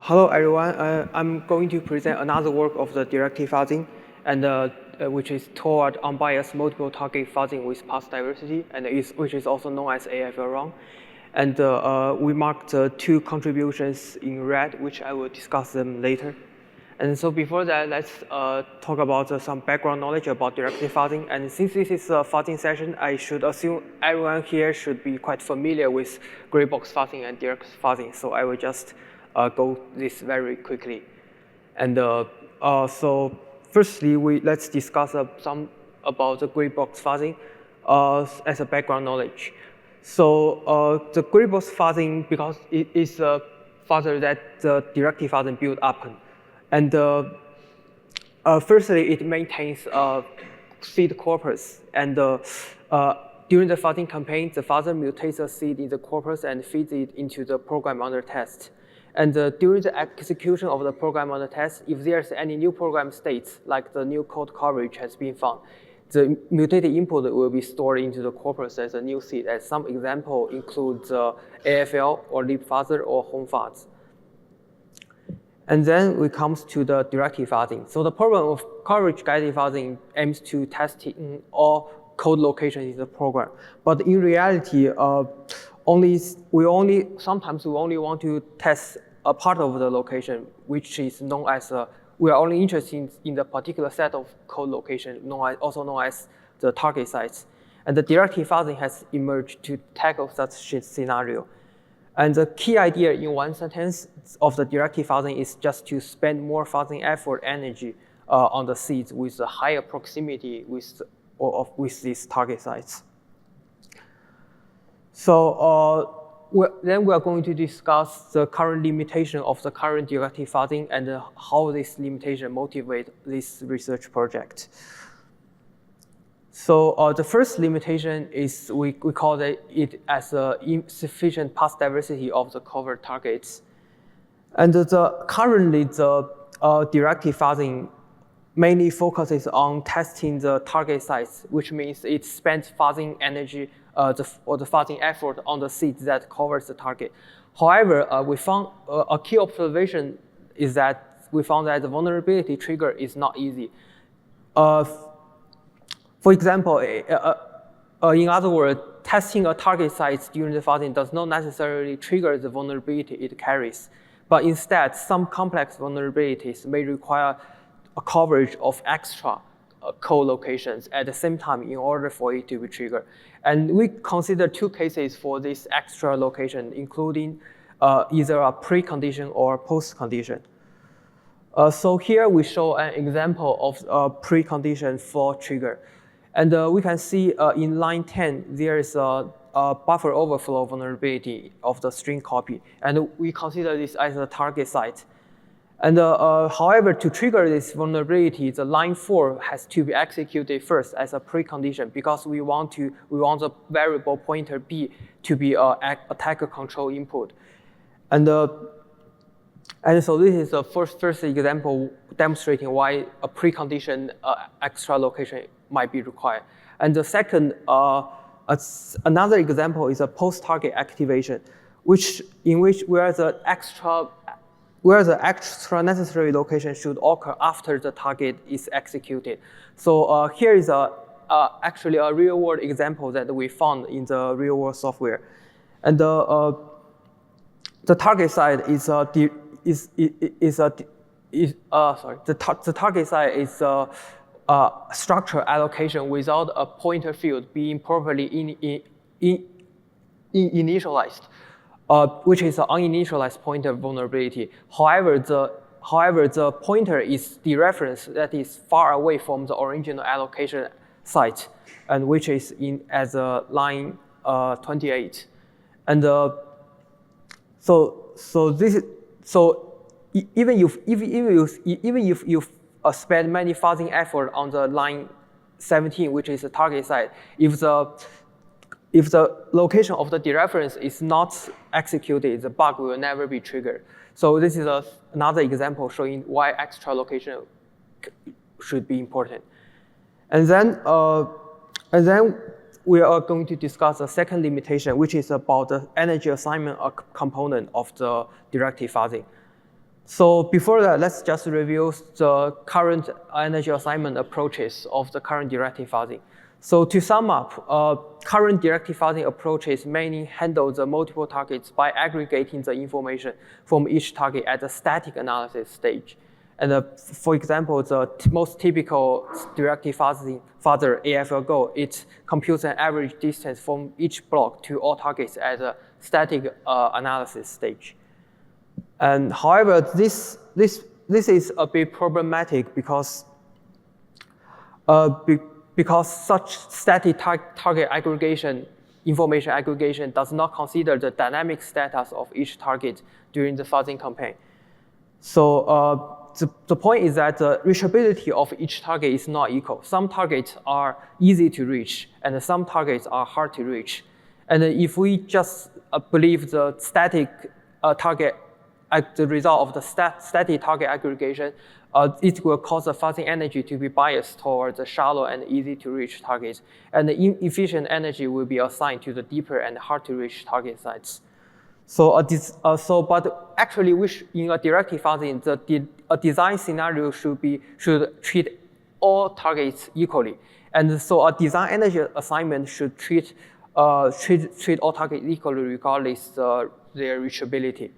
Hello everyone, I'm going to present another work of the directive fuzzing, and which is toward unbiased multiple target fuzzing with path diversity, and which is also known as AFL Rong. And we marked two contributions in red, which I will discuss them later. And so before that, let's talk about some background knowledge about directive fuzzing. And since this is a fuzzing session, I should assume everyone here should be quite familiar with gray box fuzzing and direct fuzzing. So I will just go this very quickly. And so firstly, let's discuss some about the gray box fuzzing as a background knowledge. So the gray box fuzzing, because it is a fuzzer that the directive fuzzing built upon. And firstly, it maintains a seed corpus. And during the fuzzing campaign, the fuzzer mutates a seed in the corpus and feeds it into the program under test. And during the execution of the program under test, if there's any new program states, like the new code coverage has been found, the mutated input will be stored into the corpus as a new seed. As some example includes AFL or libfuzzer or home fuzz. And then we comes to the directive fuzzing. So the problem of coverage-guided fuzzing aims to test in all code locations in the program. But in reality, sometimes we only want to test a part of the location, which is known as we are only interested in the particular set of code location, also known as the target sites. And the directive fuzzing has emerged to tackle such a scenario. And the key idea in one sentence of the directive fuzzing is just to spend more fuzzing effort energy on the seeds with a higher proximity with these target sites. So then we are going to discuss the current limitation of the current directive fuzzing and how this limitation motivates this research project. So the first limitation is we call it as insufficient path diversity of the covered targets. And currently the directive fuzzing mainly focuses on testing the target sites, which means it spends fuzzing energy or the fuzzing effort on the seed that covers the target. However, we found a key observation is that we found that the vulnerability trigger is not easy. For example, in other words, testing a target site during the fuzzing does not necessarily trigger the vulnerability it carries. But instead, some complex vulnerabilities may require a coverage of extra code locations at the same time in order for it to be triggered. And we consider two cases for this extra location, including either a precondition or post-condition. So here we show an example of a precondition for trigger. And we can see in line 10, there is a buffer overflow vulnerability of the string copy. And we consider this as a target site. And however, to trigger this vulnerability, the line 4 has to be executed first as a precondition because we want the variable pointer b to be attacker control input. And so this is the first example demonstrating why a precondition extra location might be required. And the second, another example is a post-target activation, where the extra necessary location should occur after the target is executed. So here is actually a real-world example that we found in the real-world software. And the target side the target side is structure allocation without a pointer field being properly initialized, which is an uninitialized pointer vulnerability. However, the pointer is the reference that is far away from the original allocation site, and which is as a line 28. And even if you spend many fuzzing effort on the line 17, which is the target site, if the location of the dereference is not executed, the bug will never be triggered. So this is another example showing why extra location should be important. And then we are going to discuss the second limitation, which is about the energy assignment component of the directive fuzzing. So before that, let's just review the current energy assignment approaches of the current directed fuzzing. So to sum up, current directed fuzzing approaches mainly handle the multiple targets by aggregating the information from each target at the static analysis stage. And for example, the most typical directed fuzzer AFL it computes an average distance from each block to all targets at the static analysis stage. And however, this is a bit problematic because such static target aggregation, information aggregation does not consider the dynamic status of each target during the fuzzing campaign. So the point is that the reachability of each target is not equal. Some targets are easy to reach, and some targets are hard to reach. And if we just believe the static target, the result of the static target aggregation, it will cause the fuzzing energy to be biased towards the shallow and easy to reach targets, and the inefficient energy will be assigned to the deeper and hard to reach target sites. But actually, in a directed fuzzing, a design scenario should treat all targets equally, and so a design energy assignment should treat all targets equally regardless their reachability.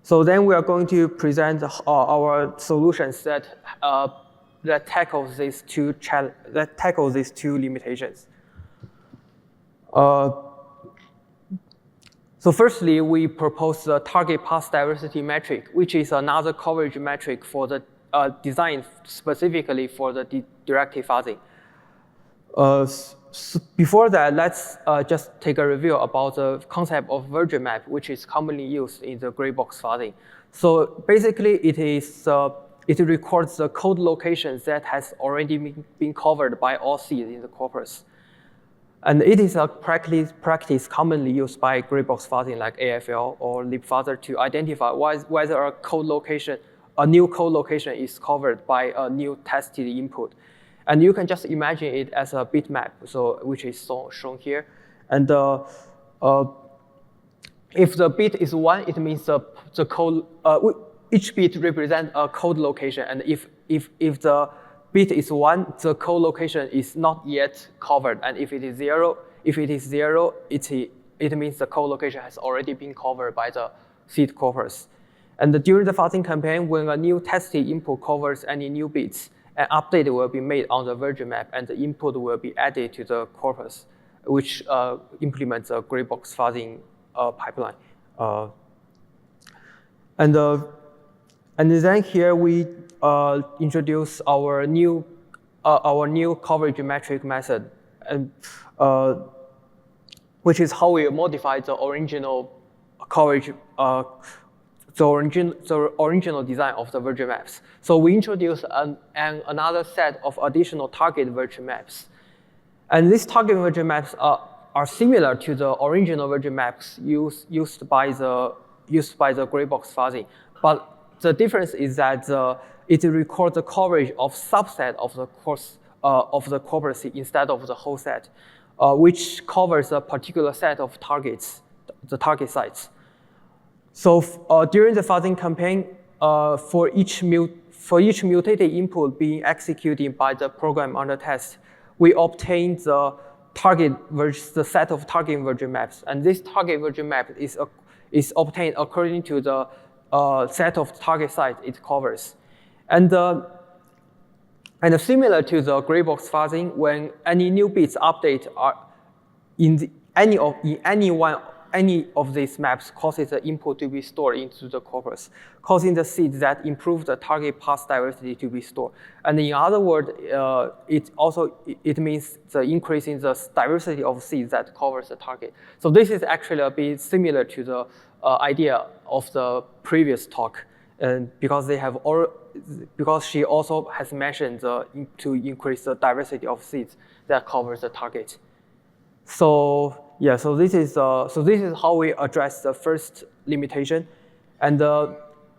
So then we are going to present our solutions that tackle these two limitations. So firstly, we propose the target path diversity metric, which is another coverage metric for the design specifically for the directed fuzzing. So before that, let's just take a review about the concept of virgin map, which is commonly used in the gray box fuzzing. So basically, it records the code locations that has already been covered by all seeds in the corpus. And it is a practice commonly used by gray box fuzzing like AFL or libfuzzer to identify whether a new code location is covered by a new tested input. And you can just imagine it as a bitmap, which is shown here. And if the bit is 1, it means the code, each bit represents a code location. And if the bit is 1, the code location is not yet covered. And if it is 0, it means the code location has already been covered by the seed corpus. And during the fuzzing campaign, when a new tested input covers any new bits, an update will be made on the virgin map, and the input will be added to the corpus, which implements a gray box fuzzing pipeline. And then here we introduce our new coverage metric method, and which is how we modify the original coverage. The original design of the virgin maps. So we introduce another set of additional target virgin maps. And these target virgin maps are similar to the original virgin maps used by the gray box fuzzing. But the difference is that it records the coverage of subset of the corpus instead of the whole set, which covers a particular set of targets, the target sites. So during the fuzzing campaign, for each mutated input being executed by the program under test, we obtain the set of target virgin maps, and this target virgin map is obtained according to the set of target sites it covers, and similar to the gray box fuzzing, when any new bits update are any of these maps causes the input to be stored into the corpus, causing the seeds that improve the target path diversity to be stored. And in other words, it means the increase in the diversity of seeds that covers the target. So this is actually a bit similar to the idea of the previous talk, and because she also has mentioned to increase the diversity of seeds that covers the target. So yeah, so this is how we address the first limitation, and then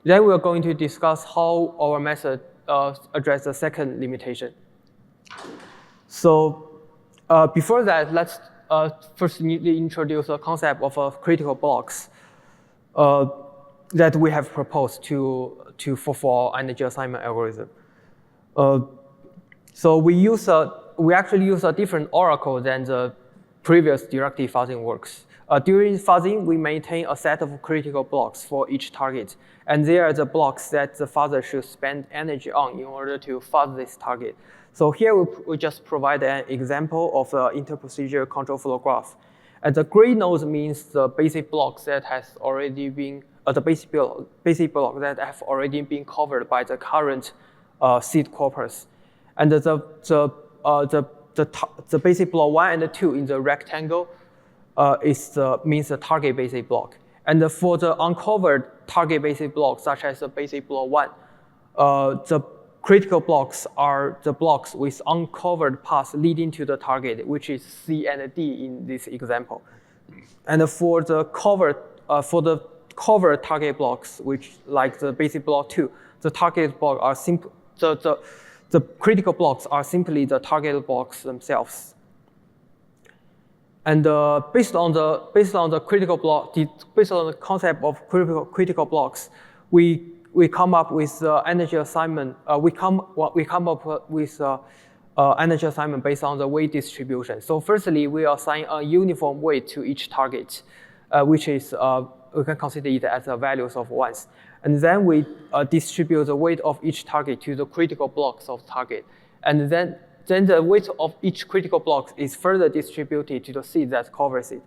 we are going to discuss how our method address the second limitation. So before that, let's first introduce the concept of critical blocks. that we have proposed for energy assignment algorithm. So we actually use a different oracle than the previous directive fuzzing works. During fuzzing, we maintain a set of critical blocks for each target, and they are the blocks that the fuzzer should spend energy on in order to fuzz this target. So here we just provide an example of the interprocedure control flow graph. And the gray node means the basic blocks that has already been the basic block that have already been covered by the current seed corpus, and the basic block 1 and 2 in the rectangle means the target basic block. And for the uncovered target basic blocks, such as the basic block 1, the critical blocks are the blocks with uncovered paths leading to the target, which is C and D in this example. And for the covered target blocks, which like the basic block 2, the target block are simple. The critical blocks are simply the target blocks themselves. And based on the critical block, based on the concept of critical blocks, we come up with energy assignment. We come up with energy assignment based on the weight distribution. So firstly, we assign a uniform weight to each target, which is we can consider it as the values of ones. And then we distribute the weight of each target to the critical blocks of target. And then the weight of each critical block is further distributed to the seed that covers it.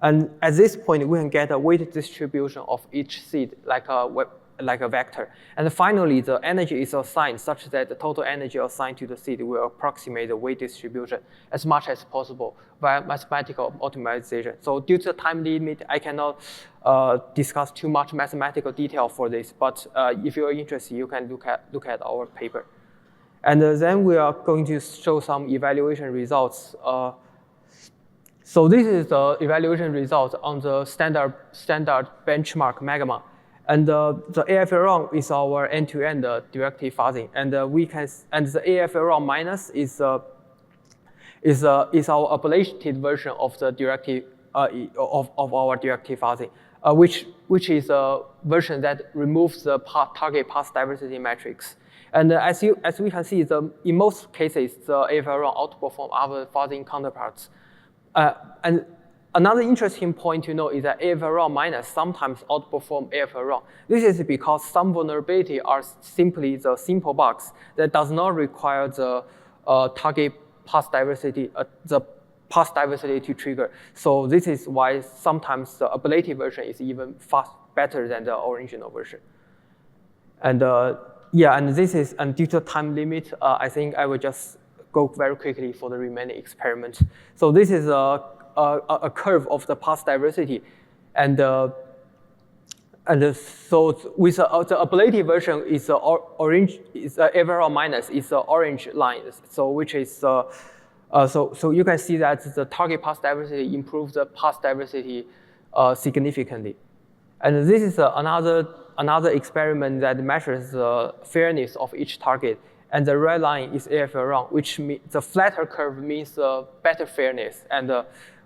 And at this point, we can get a weight distribution of each seed like a vector. And finally, the energy is assigned such that the total energy assigned to the seed will approximate the weight distribution as much as possible via mathematical optimization. So due to the time limit, I cannot discuss too much mathematical detail for this, but if you're interested, you can look at our paper. And then we are going to show some evaluation results. So this is the evaluation result on the standard benchmark Magma. And the AFL is our end-to-end directive fuzzing, and the AFL minus is our ablated version of the directive of our directive fuzzing, which is a version that removes the target path diversity matrix. And as we can see, in most cases, the AFL outperform other fuzzing counterparts. And another interesting point to know is that AFL minus sometimes outperform AFL. This is because some vulnerabilities are simply the simple bugs that does not require the target path diversity, to trigger. So this is why sometimes the ablated version is even better than the original version. And and due to time limit, I think I will just go very quickly for the remaining experiment. So this is a curve of the path diversity, and so with the ablated version is orange, is overall minus is the orange line. So which is so you can see that the target path diversity improves the path diversity significantly, and this is another experiment that measures the fairness of each target. And the red line is AFL, which means the flatter curve means better fairness. And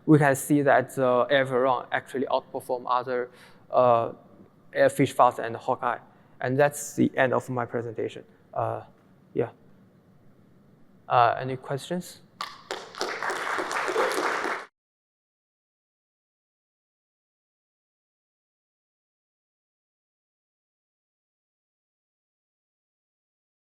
we can see that the AFL actually outperform other fish fuzz and Hawkeye. And that's the end of my presentation. Any questions?